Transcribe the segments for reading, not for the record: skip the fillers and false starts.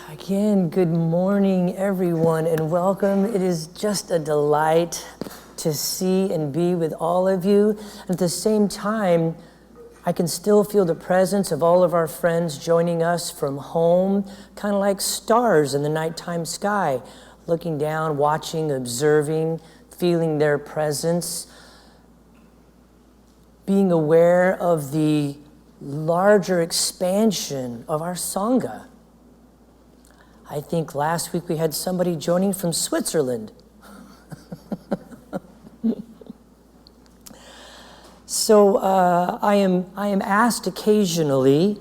Again, good morning, everyone, and welcome. It is just a delight to see and be with all of you. At the same time, I can still feel the presence of all of our friends joining us from home, kind of like stars in the nighttime sky, looking down, watching, observing, feeling their presence, being aware of the larger expansion of our Sangha. I think last week we had somebody joining from Switzerland. So I am asked occasionally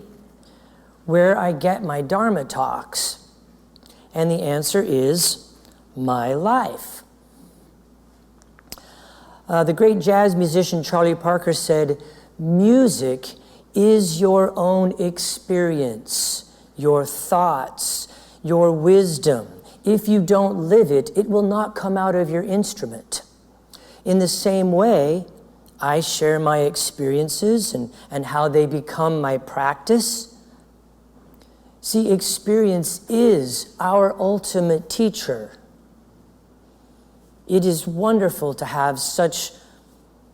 where I get my Dharma talks. And the answer is my life. The great jazz musician Charlie Parker said, music is your own experience, your thoughts, your wisdom. If you don't live it, it will not come out of your instrument. In the same way, I share my experiences and how they become my practice. See, experience is our ultimate teacher. It is wonderful to have such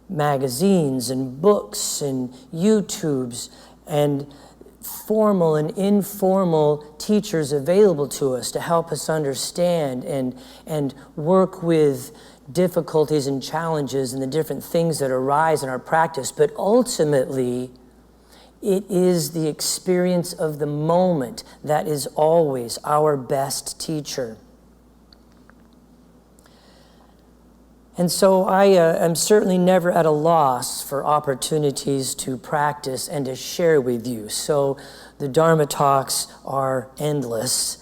magazines and books and YouTubes and formal and informal teachers available to us to help us understand and work with difficulties and challenges and the different things that arise in our practice. But ultimately, it is the experience of the moment that is always our best teacher. And so I am certainly never at a loss for opportunities to practice and to share with you. So the Dharma talks are endless.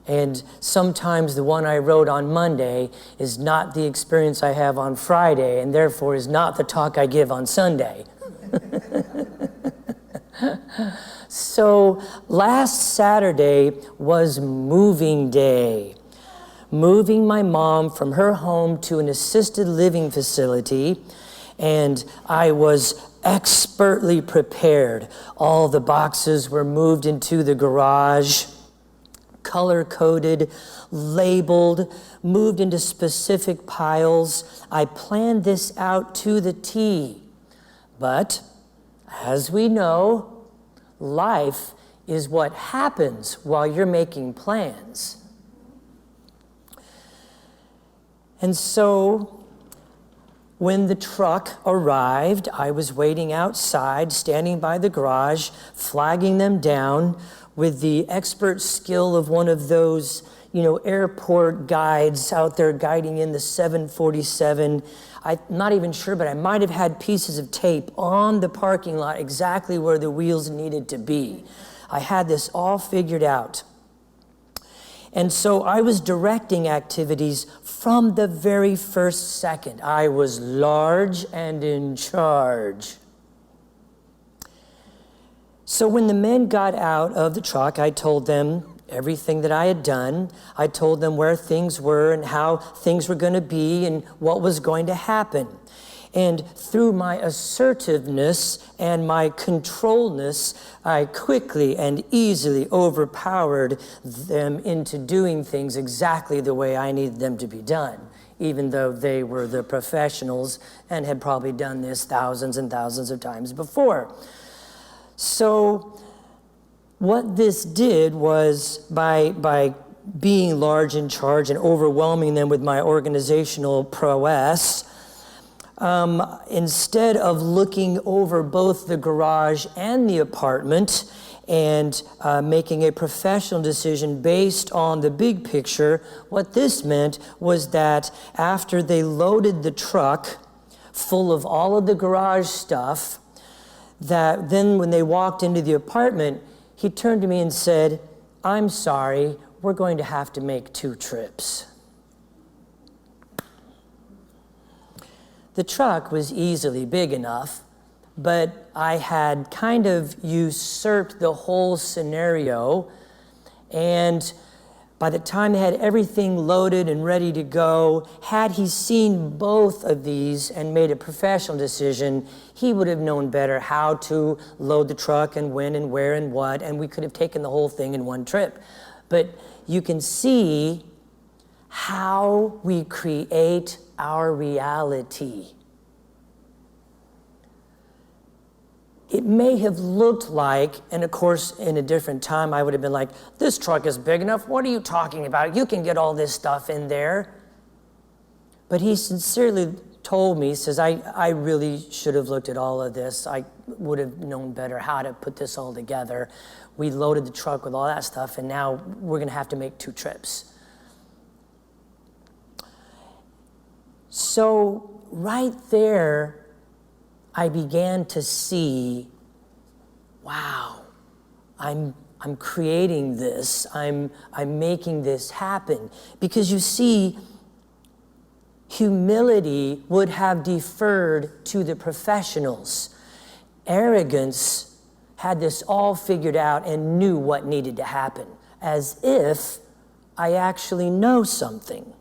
And sometimes the one I wrote on Monday is not the experience I have on Friday, and therefore is not the talk I give on Sunday. So last Saturday was moving day. Moving my mom from her home to an assisted living facility, and I was expertly prepared. All the boxes were moved into the garage, color-coded, labeled, moved into specific piles. I planned this out to the T. But, as we know, life is what happens while you're making plans. And so, when the truck arrived, I was waiting outside, standing by the garage, flagging them down with the expert skill of one of those, airport guides out there guiding in the 747. I'm not even sure, but I might have had pieces of tape on the parking lot exactly where the wheels needed to be. I had this all figured out. And so I was directing activities from the very first second. I was large and in charge. So when the men got out of the truck, I told them everything that I had done. I told them where things were and how things were going to be and what was going to happen. And through my assertiveness and my controlness, I quickly and easily overpowered them into doing things exactly the way I needed them to be done, even though they were the professionals and had probably done this thousands and thousands of times before. So what this did was, by being large in charge and overwhelming them with my organizational prowess, instead of looking over both the garage and the apartment and making a professional decision based on the big picture, what this meant was that after they loaded the truck full of all of the garage stuff, that then when they walked into the apartment, he turned to me and said, "I'm sorry, we're going to have to make 2 trips." The truck was easily big enough, but I had kind of usurped the whole scenario, and By the time they had everything loaded and ready to go, had he seen both of these and made a professional decision, he would have known better how to load the truck and when and where and what, and we could have taken the whole thing in one trip. But you can see how we create our reality. It may have looked like, and of course, in a different time, I would have been like, this truck is big enough. What are you talking about? You can get all this stuff in there. But he sincerely told me, he says, I really should have looked at all of this. I would have known better how to put this all together. We loaded the truck with all that stuff, and now we're going to have to make 2 trips. So right there, I began to see, wow, I'm creating this. I'm making this happen. Because you see, humility would have deferred to the professionals. Arrogance had this all figured out and knew what needed to happen, as if I actually know something.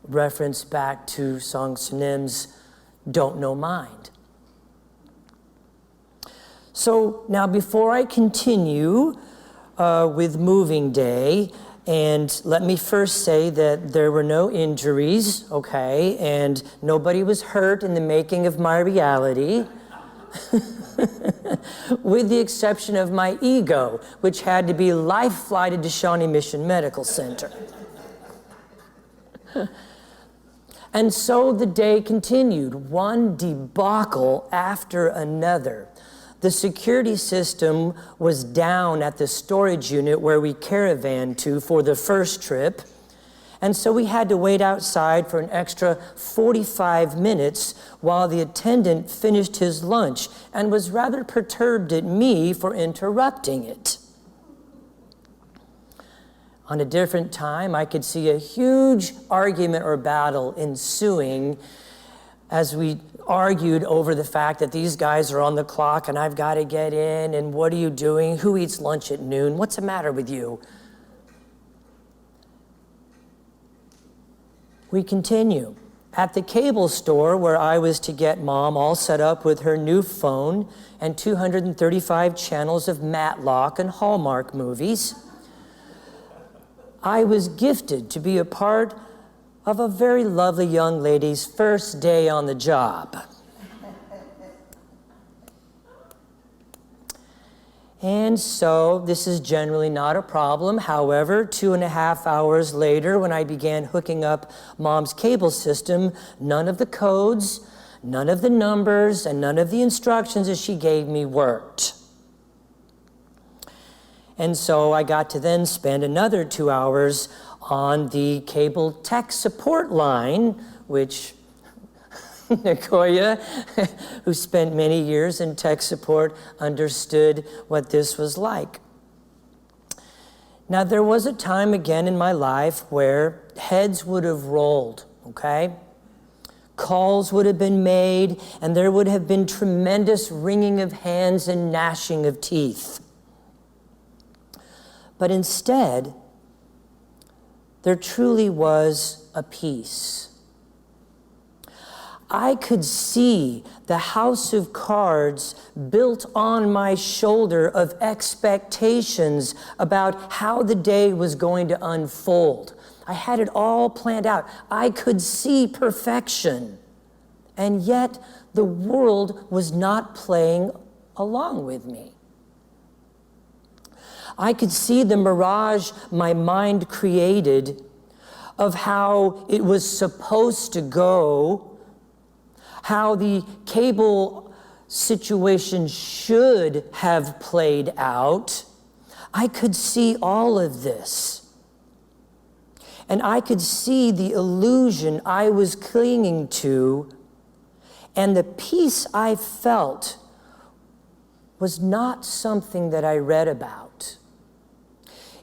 Reference back to Song Sunim's Don't Know Mind. So now before I continue with moving day, and let me first say that there were no injuries, okay, and nobody was hurt in the making of my reality, with the exception of my ego, which had to be life-flighted to Shawnee Mission Medical Center. And so the day continued, one debacle after another. The security system was down at the storage unit where we caravaned to for the first trip. And so we had to wait outside for an extra 45 minutes while the attendant finished his lunch and was rather perturbed at me for interrupting it. On a different time, I could see a huge argument or battle ensuing as we argued over the fact that these guys are on the clock and I've got to get in, and what are you doing? Who eats lunch at noon? What's the matter with you? We continue. At the cable store where I was to get Mom all set up with her new phone and 235 channels of Matlock and Hallmark movies, I was gifted to be a part of a very lovely young lady's first day on the job. And so this is generally not a problem. However, 2.5 hours later, when I began hooking up Mom's cable system, none of the codes, none of the numbers, and none of the instructions that she gave me worked. And so I got to then spend another 2 hours on the cable tech support line, which Nicoya, who spent many years in tech support, understood what this was like. Now, there was a time again in my life where heads would have rolled, okay? Calls would have been made, and there would have been tremendous wringing of hands and gnashing of teeth. But instead, there truly was a peace. I could see the house of cards built on my shoulder of expectations about how the day was going to unfold. I had it all planned out. I could see perfection. And yet, the world was not playing along with me. I could see the mirage my mind created of how it was supposed to go, how the cable situation should have played out. I could see all of this. And I could see the illusion I was clinging to, and the peace I felt was not something that I read about.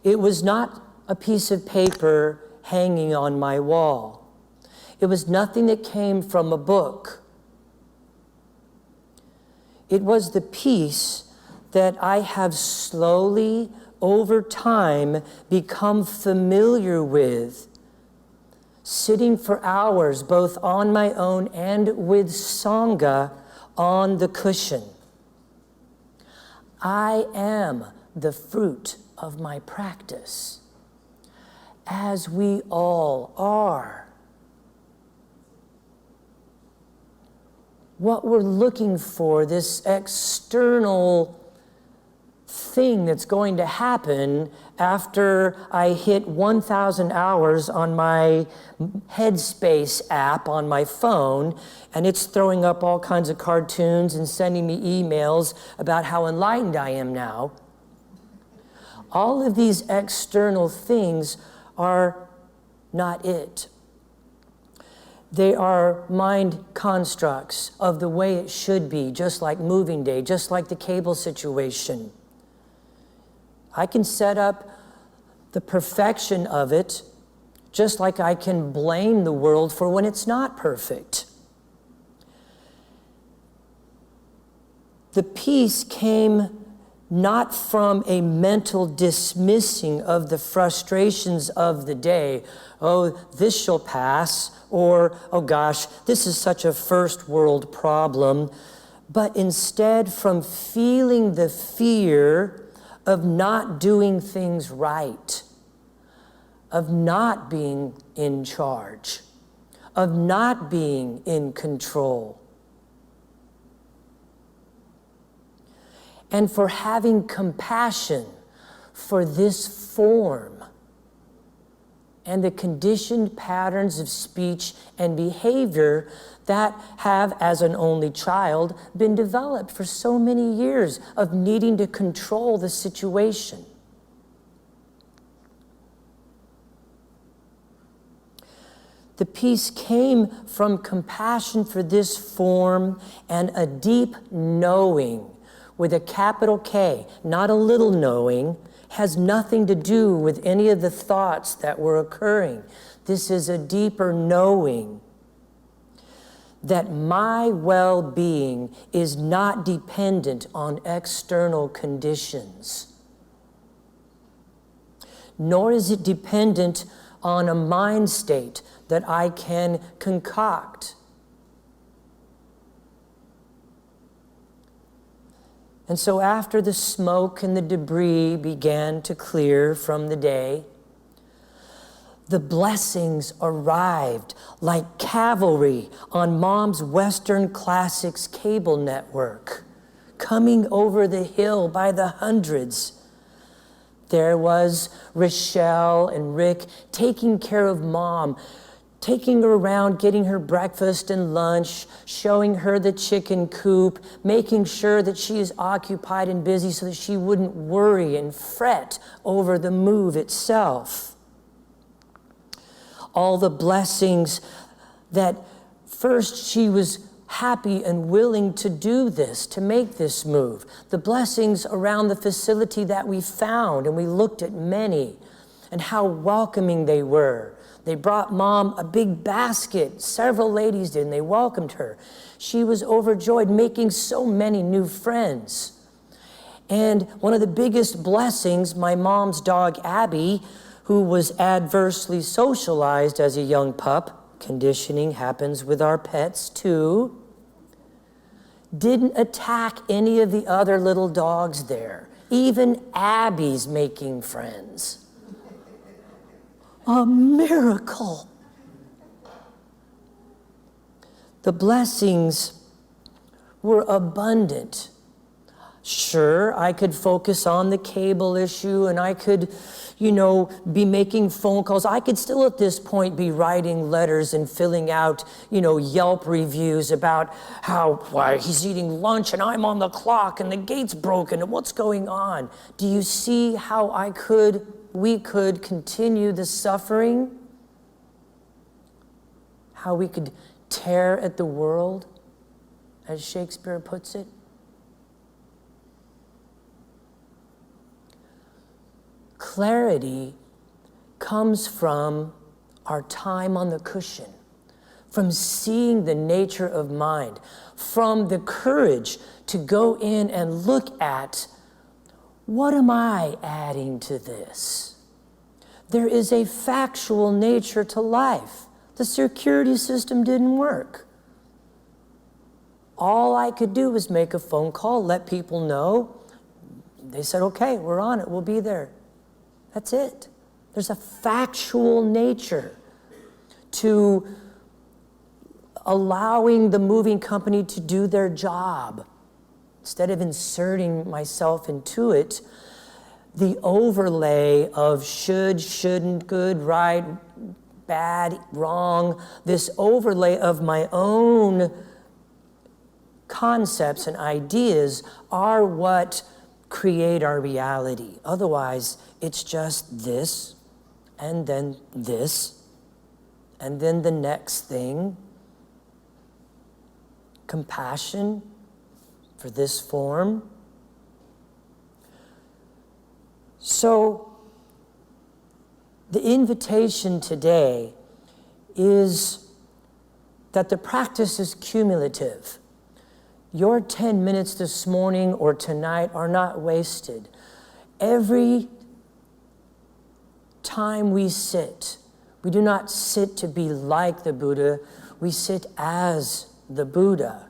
It was not a piece of paper hanging on my wall. It was nothing that came from a book. It was the peace that I have slowly, over time, become familiar with sitting for hours, both on my own and with Sangha, on the cushion. I am the fruit of my practice, as we all are. What we're looking for, this external thing that's going to happen after I hit 1,000 hours on my Headspace app on my phone, and it's throwing up all kinds of cartoons and sending me emails about how enlightened I am now. All of these external things are not it. They are mind constructs of the way it should be, just like moving day, just like the cable situation. I can set up the perfection of it, just like I can blame the world for when it's not perfect. The peace came not from a mental dismissing of the frustrations of the day. Oh, this shall pass, or, oh gosh, this is such a first world problem, but instead from feeling the fear of not doing things right, of not being in charge, of not being in control. And for having compassion for this form and the conditioned patterns of speech and behavior that have, as an only child, been developed for so many years of needing to control the situation. The peace came from compassion for this form and a deep knowing with a capital K, not a little knowing, has nothing to do with any of the thoughts that were occurring. This is a deeper knowing that my well-being is not dependent on external conditions, nor is it dependent on a mind state that I can concoct. And so after the smoke and the debris began to clear from the day, the blessings arrived like cavalry on Mom's Western Classics cable network, coming over the hill by the hundreds. There was Rochelle and Rick taking care of Mom, taking her around, getting her breakfast and lunch, showing her the chicken coop, making sure that she is occupied and busy so that she wouldn't worry and fret over the move itself. All the blessings that first she was happy and willing to do this, to make this move. The blessings around the facility that we found, and we looked at many, and how welcoming they were. They brought Mom a big basket. Several ladies did, and they welcomed her. She was overjoyed, making so many new friends. And one of the biggest blessings, my mom's dog, Abby, who was adversely socialized as a young pup, conditioning happens with our pets too, didn't attack any of the other little dogs there. Even Abby's making friends. A miracle. The blessings were abundant. Sure, I could focus on the cable issue and I could, be making phone calls. I could still at this point be writing letters and filling out, Yelp reviews about why he's eating lunch and I'm on the clock and the gate's broken and what's going on. Do you see how we could continue the suffering? How we could tear at the world, as Shakespeare puts it? Clarity comes from our time on the cushion, from seeing the nature of mind, from the courage to go in and look at What am I adding to this? There is a factual nature to life. The security system didn't work. All I could do was make a phone call, let people know. They said, okay, we're on it, we'll be there. That's it. There's a factual nature to allowing the moving company to do their job. Instead of inserting myself into it, the overlay of should, shouldn't, good, right, bad, wrong, this overlay of my own concepts and ideas are what create our reality. Otherwise, it's just this, and then this, and then the next thing. Compassion for this form. So, the invitation today is that the practice is cumulative. Your 10 minutes this morning or tonight are not wasted. Every time we sit, we do not sit to be like the Buddha, we sit as the Buddha.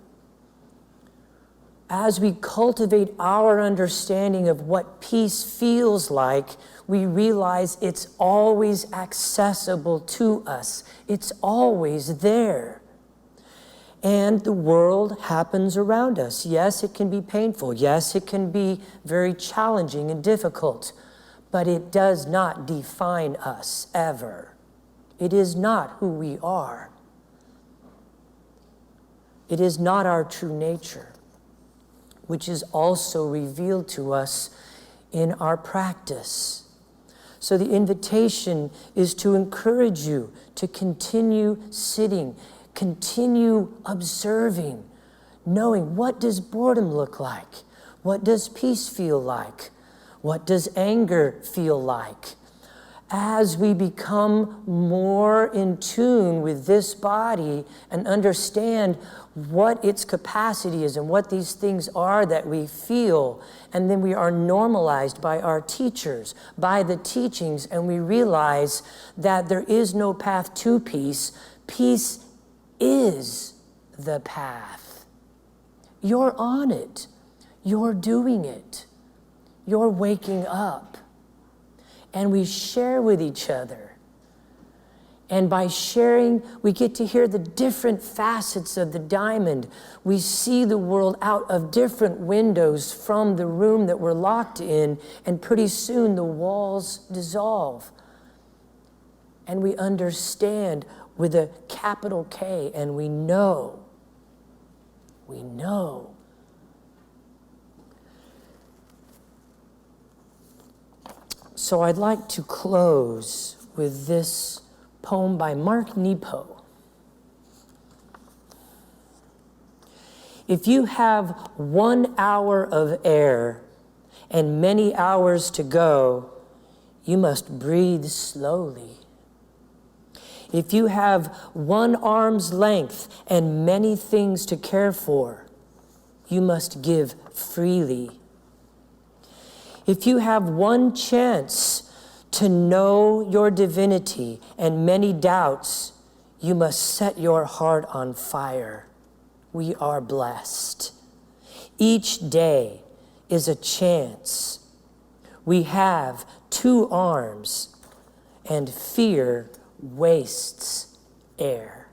As we cultivate our understanding of what peace feels like, we realize it's always accessible to us. It's always there. And the world happens around us. Yes, it can be painful. Yes, it can be very challenging and difficult. But it does not define us, ever. It is not who we are. It is not our true nature, which is also revealed to us in our practice. So the invitation is to encourage you to continue sitting, continue observing, knowing what does boredom look like? What does peace feel like? What does anger feel like? As we become more in tune with this body and understand what its capacity is and what these things are that we feel, and then we are normalized by our teachers, by the teachings, and we realize that there is no path to peace. Peace is the path. You're on it. You're doing it. You're waking up. And we share with each other. And by sharing, we get to hear the different facets of the diamond. We see the world out of different windows from the room that we're locked in, and pretty soon the walls dissolve. And we understand with a capital K, and we know. So I'd like to close with this poem by Mark Nepo. If you have 1 hour of air and many hours to go, you must breathe slowly. If you have 1 arm's length and many things to care for, you must give freely. If you have 1 chance to know your divinity and many doubts, you must set your heart on fire. We are blessed. Each day is a chance. We have 2 arms, and fear wastes air.